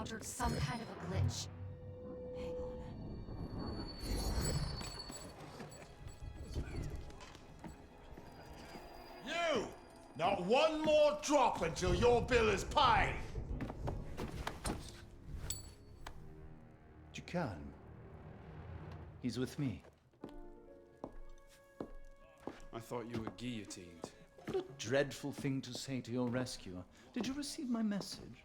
encountered some kind of a glitch. Hang on. You! Not one more drop until your bill is paid! Ducan. He's with me. I thought you were guillotined. What a dreadful thing to say to your rescuer. Did you receive my message?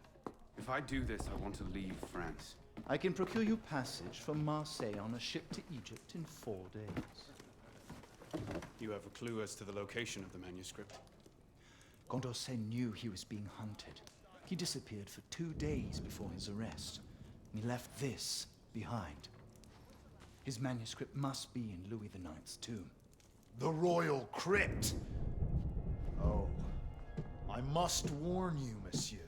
If I do this, I want to leave France. I can procure you passage from Marseille on a ship to Egypt in 4 days. You have a clue as to the location of the manuscript? Condorcet knew he was being hunted. He disappeared for 2 days before his arrest. And he left this behind. His manuscript must be in Louis IX's tomb. The Royal Crypt! Oh, I must warn you, monsieur.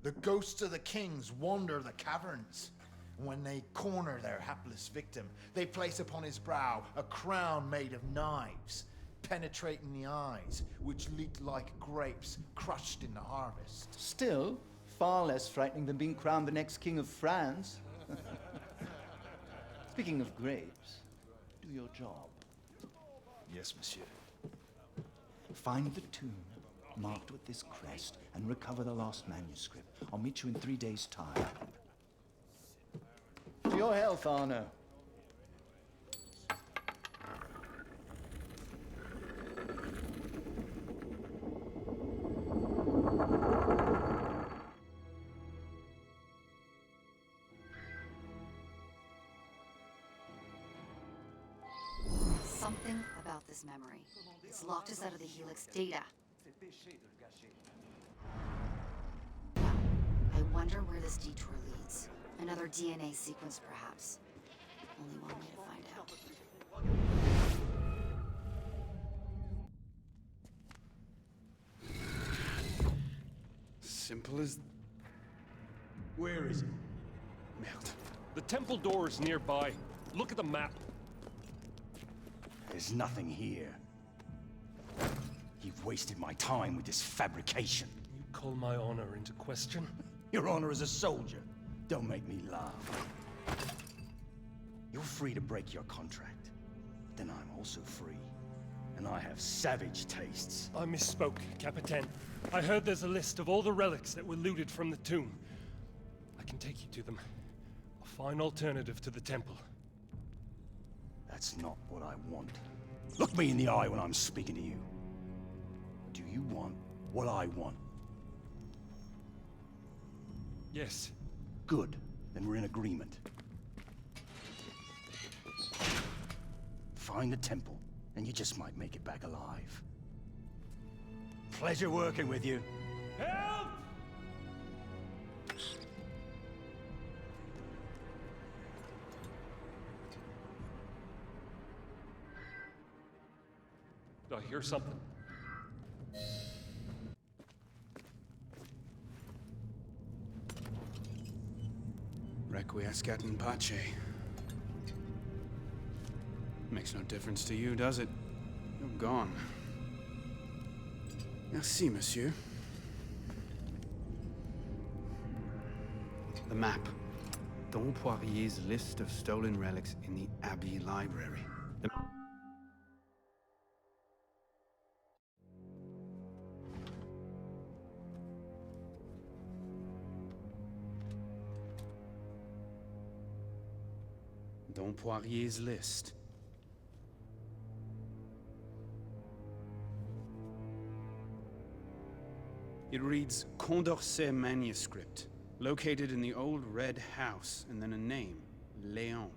The ghosts of the kings wander the caverns. When they corner their hapless victim, they place upon his brow a crown made of knives, penetrating the eyes, which leak like grapes crushed in the harvest. Still, far less frightening than being crowned the next king of France. Speaking of grapes, do your job. Yes, monsieur. Find the tomb, marked with this crest, and recover the lost manuscript. I'll meet you in 3 days' time. To your health, Arno. Something about this memory. It's locked us out of the Helix data. Now, I wonder where this detour leads. Another DNA sequence, perhaps. Only one way to find out. Simple as... Where is it? Merde. The temple door is nearby. Look at the map. There's nothing here. You've wasted my time with this fabrication. You call my honor into question? Your honor as a soldier. Don't make me laugh. You're free to break your contract. Then I'm also free. And I have savage tastes. I misspoke, Capitaine. I heard there's a list of all the relics that were looted from the tomb. I can take you to them. A fine alternative to the temple. That's not what I want. Look me in the eye when I'm speaking to you. Do you want what I want? Yes. Good. Then we're in agreement. Find the temple, and you just might make it back alive. Pleasure working with you. Help! Did I hear something? Requiescat in pace. Makes no difference to you, does it? You're gone. Merci, monsieur. The map. Dom Poirier's list of stolen relics in the Abbey Library. Dom Poirier's list. It reads Condorcet manuscript, located in the old red house, and then a name, Léon.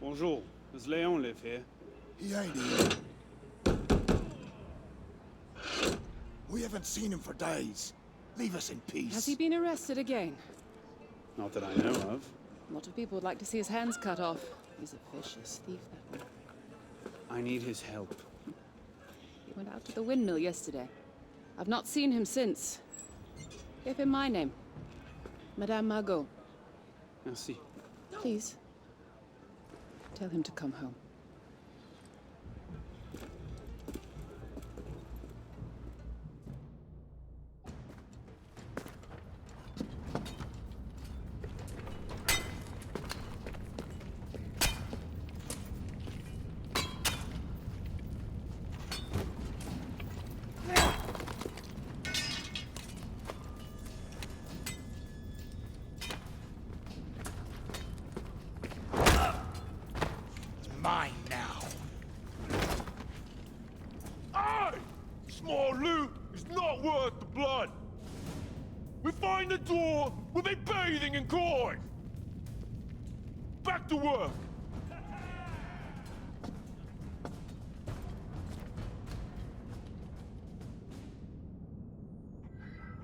Bonjour. Does Léon live here? He ain't here. We haven't seen him for days. Leave us in peace. Has he been arrested again? Not that I know of. A lot of people would like to see his hands cut off. He's a vicious thief, that one. I need his help. He went out to the windmill yesterday. I've not seen him since. Give him my name. Madame Margot. Merci. Please. Tell him to come home. Mine now. Aye! Small loot is not worth the blood. We find the door, we'll be bathing in coin. Back to work.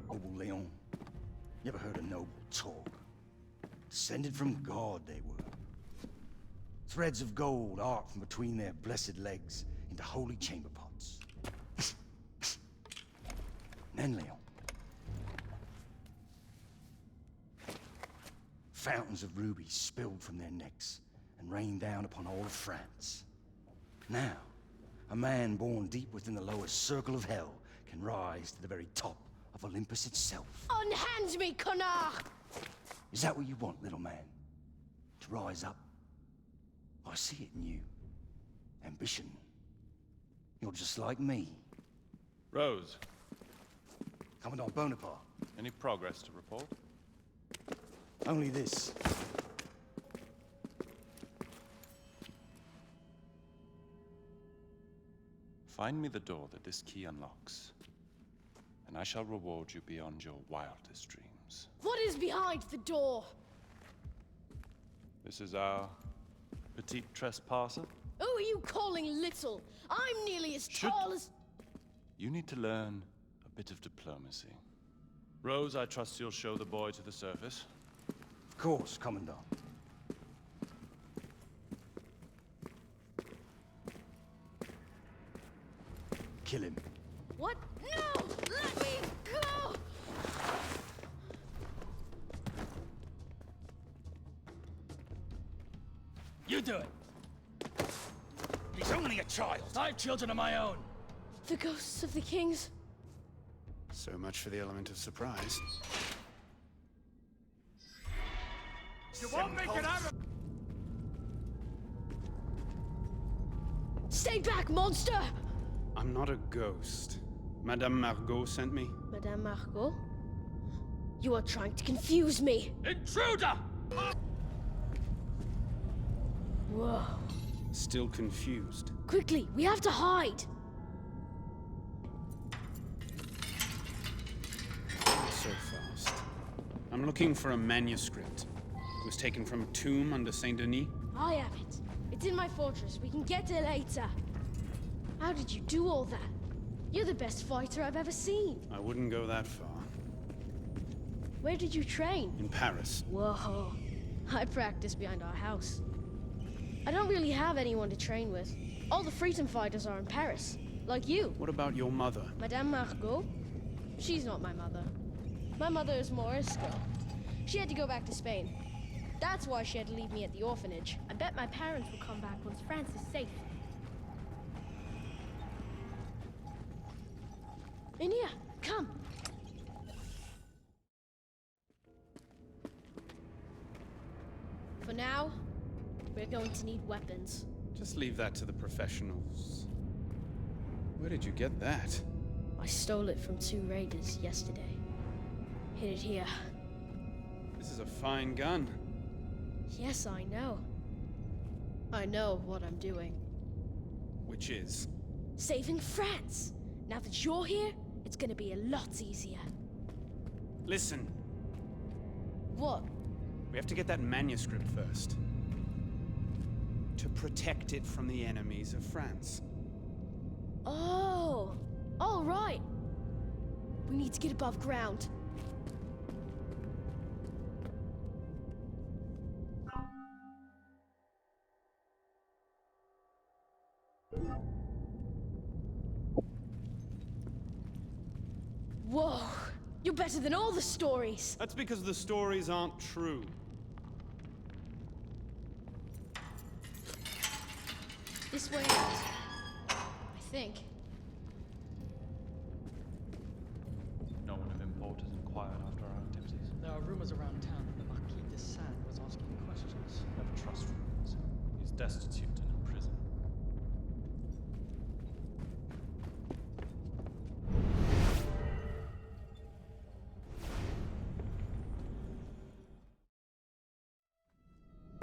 Noble Leon. You ever heard a noble talk? Descended from God, they were. Threads of gold arc from between their blessed legs into holy chamber pots. Then, Leon. Fountains of rubies spilled from their necks and rained down upon all of France. Now, a man born deep within the lowest circle of hell can rise to the very top of Olympus itself. Unhand me, connard! Is that what you want, little man? To rise up? I see it in you. Ambition. You're just like me. Rose, Commandant Bonaparte. any progress to report? Only this. Find me the door that this key unlocks, and I shall reward you beyond your wildest dreams. What is behind the door? This is our petite trespasser. Who are you calling little? I'm nearly as tall as... You need to learn a bit of diplomacy. Rose, I trust you'll show the boy to the surface. Of course, Commandant. Kill him. What? No! Let me go! You do it. He's only a child. I have children of my own. The ghosts of the kings. So much for the element of surprise. You won't make it out of... Stay back, monster! I'm not a ghost. Madame Margot sent me. Madame Margot? You are trying to confuse me. Intruder! Whoa. Still confused. Quickly, we have to hide. Not so fast. I'm looking for a manuscript. It was taken from a tomb under Saint Denis. I have it. It's in my fortress. We can get it later. How did you do all that? You're the best fighter I've ever seen. I wouldn't go that far. Where did you train? In Paris. Whoa. I practice behind our house. I don't really have anyone to train with. All the freedom fighters are in Paris. Like you. What about your mother? Madame Margot? She's not my mother. My mother is Morisco. She had to go back to Spain. That's why she had to leave me at the orphanage. I bet my parents will come back once France is safe. Inia, come. For now, we're going to need weapons. Just leave that to the professionals. Where did you get that? I stole it from 2 raiders yesterday. Hid it here. This is a fine gun. Yes, I know. I know what I'm doing. Which is? Saving France. Now that you're here, it's gonna be a lot easier. Listen, What? we have to get that manuscript first. To protect it from the enemies of France. Oh, all right. We need to get above ground. Whoa, You're better than all the stories. That's because the stories aren't true. This way out. I think. No one of importance inquired after our activities. There are rumors around town that the Marquis de Sade was asking questions. Never trust rumors. He's destitute and in prison.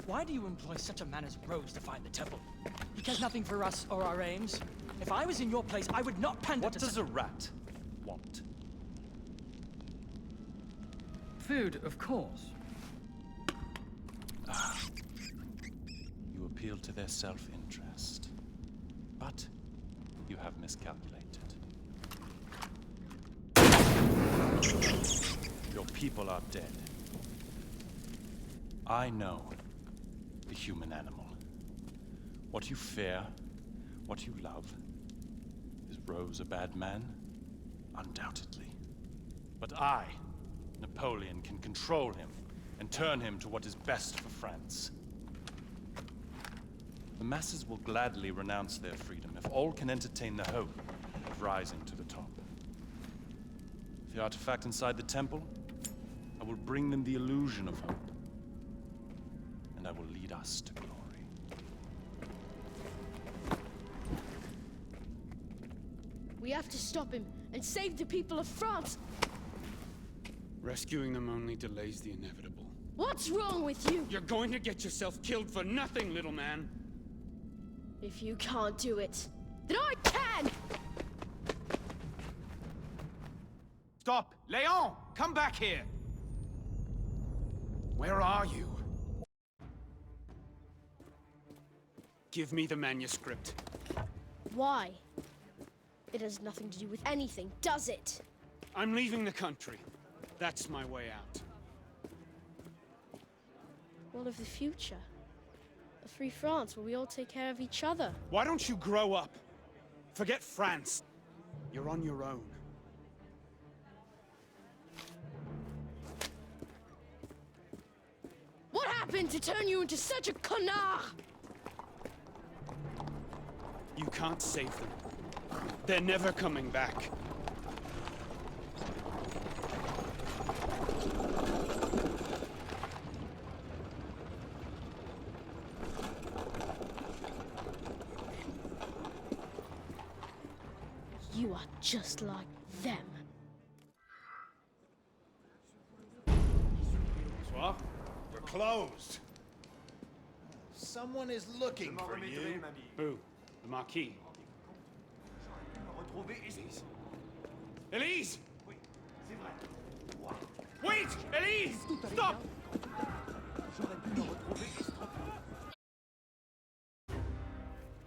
Why do you employ such a man as Rose to find the temple? He cares nothing for us or our aims. If I was in your place, I would not pander What to does a rat want? food, of course. You appeal to their self-interest. But you have miscalculated. Your people are dead. I know the human animal. What you fear, what you love. Is Rose a bad man? Undoubtedly. But I, Napoleon, can control him and turn him to what is best for France. The masses will gladly renounce their freedom if all can entertain the hope of rising to the top. The artifact inside the temple, I will bring them the illusion of hope. And I will lead us to glory. We have to stop him and save the people of France. Rescuing them only delays the inevitable. What's wrong with you? You're going to get yourself killed for nothing, little man. If you can't do it, then I can! Stop! Léon! Come back here! Where are you? Give me the manuscript. Why? It has nothing to do with anything, does it? I'm leaving the country. That's my way out. What of the future? A free France where we all take care of each other. Why don't you grow up? Forget France. You're on your own. What happened to turn you into such a connard? You can't save them. They're never coming back. You are just like them. Bonsoir. We're closed. Someone is looking for you. Who? The Marquis. Elise! Wait! Elise! Stop!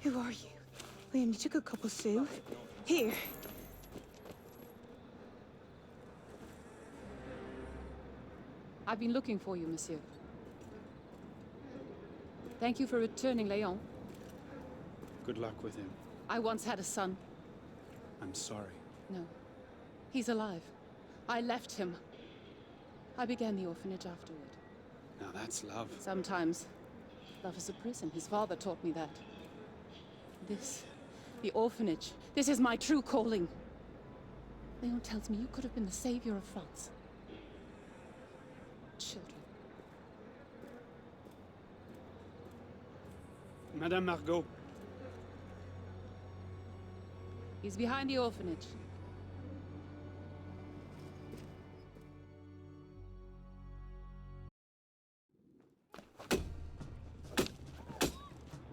Who are you? We only took a couple sous. Here. I've been looking for you, monsieur. Thank you for returning Léon. Good luck with him. I once had a son. I'm sorry. No. He's alive. I left him. I began the orphanage afterward. Now that's love. Sometimes love is a prison. His father taught me that. This, the orphanage, this is my true calling. Léon tells me you could have been the savior of France. Children. Madame Margot. He's behind the orphanage.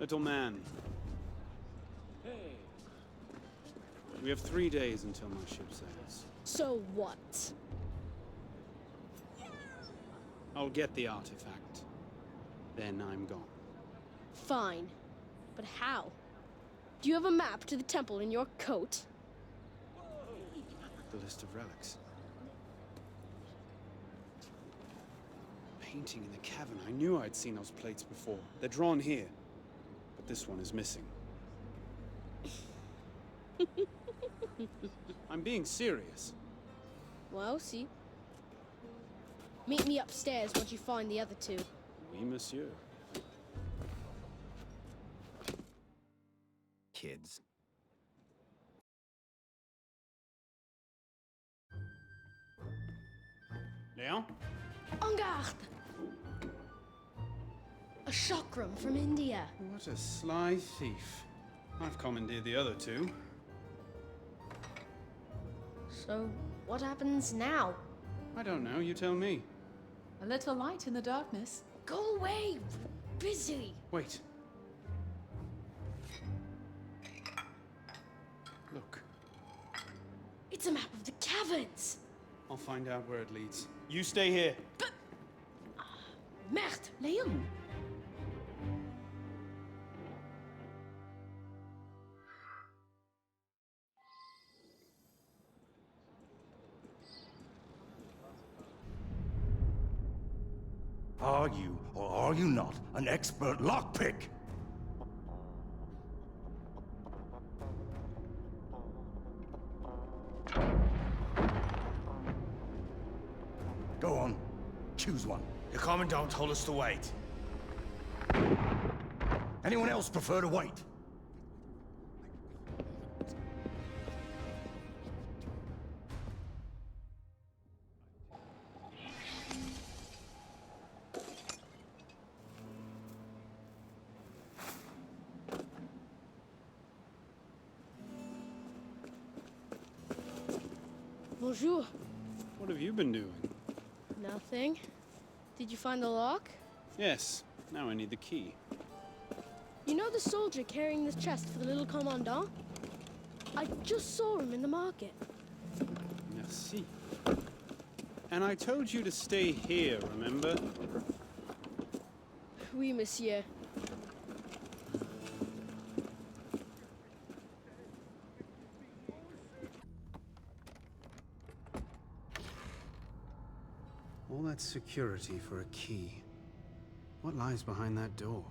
Little man. Hey. We have 3 days until my ship sails. So what? I'll get the artifact. Then I'm gone. Fine. But how? Do you have a map to the temple in your coat? The list of relics. Painting in the cavern. I knew I'd seen those plates before. They're drawn here. But this one is missing. I'm being serious. Well, see. Meet me upstairs once you find the other two. Oui, monsieur. Kids. Leon? En garde! A chakram from India. What a sly thief. I've commandeered the other two. So, what happens now? I don't know, you tell me. A little light in the darkness. Go away! Busy! Wait. Look. It's a map of the caverns! I'll find out where it leads. You stay here. But... Merde! Leon! Are you, or are you not, an expert lockpick? Go on, choose one. The Commandant told us to wait. Anyone else prefer to wait? Bonjour. What have you been doing? Nothing. Did you find the lock? Yes. Now I need the key. You know the soldier carrying this chest for the little commandant? I just saw him in the market. Merci. And I told you to stay here, remember? Oui, monsieur. All that security for a key. What lies behind that door?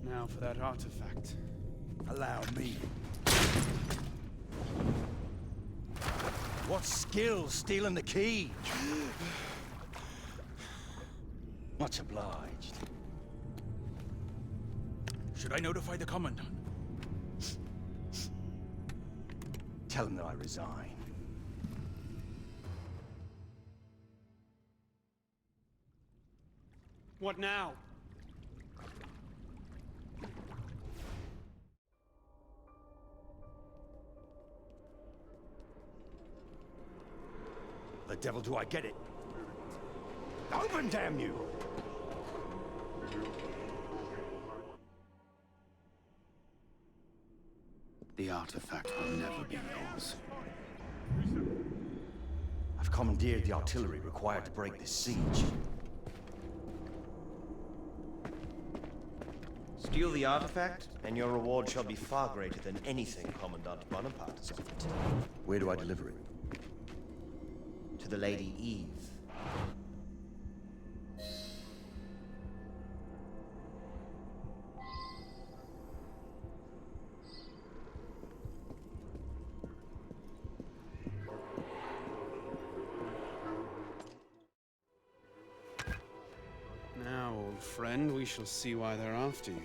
Now for that artifact. Allow me. What skill stealing the key? Much obliged. Should I notify the Commandant? Tell him that I resign. What now? The devil do I get it? Open, damn you! The artifact will never be yours. I've commandeered the artillery required to break this siege. Steal the artifact, and your reward shall be far greater than anything Commandant Bonaparte has offered. Where do I deliver it? To the Lady Eve. Now, old friend, we shall see why they're after you.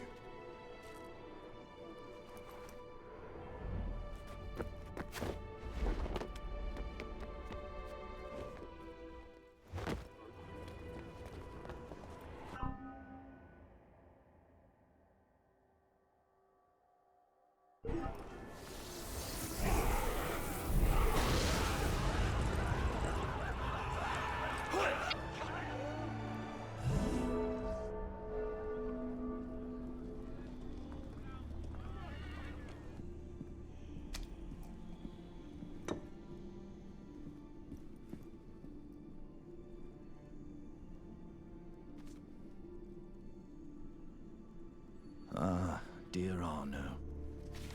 Ah, dear Arno.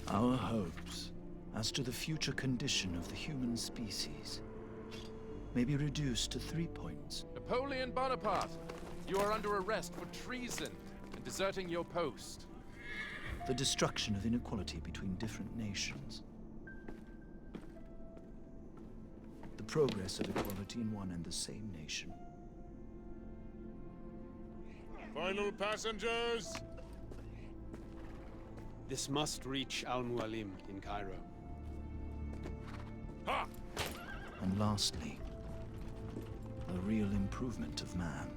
Our hopes as to the future condition of the human species may be reduced to 3 points. Napoleon Bonaparte, you are under arrest for treason and deserting your post. The destruction of inequality between different nations. The progress of equality in one and the same nation. Final passengers! This must reach Al Mualim in Cairo. Ha! And lastly, the real improvement of man.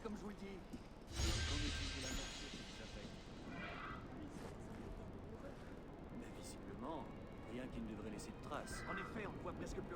comme je vous le dis. Mais visiblement, rien qui ne devrait laisser de traces. En effet, on ne voit presque plus rien.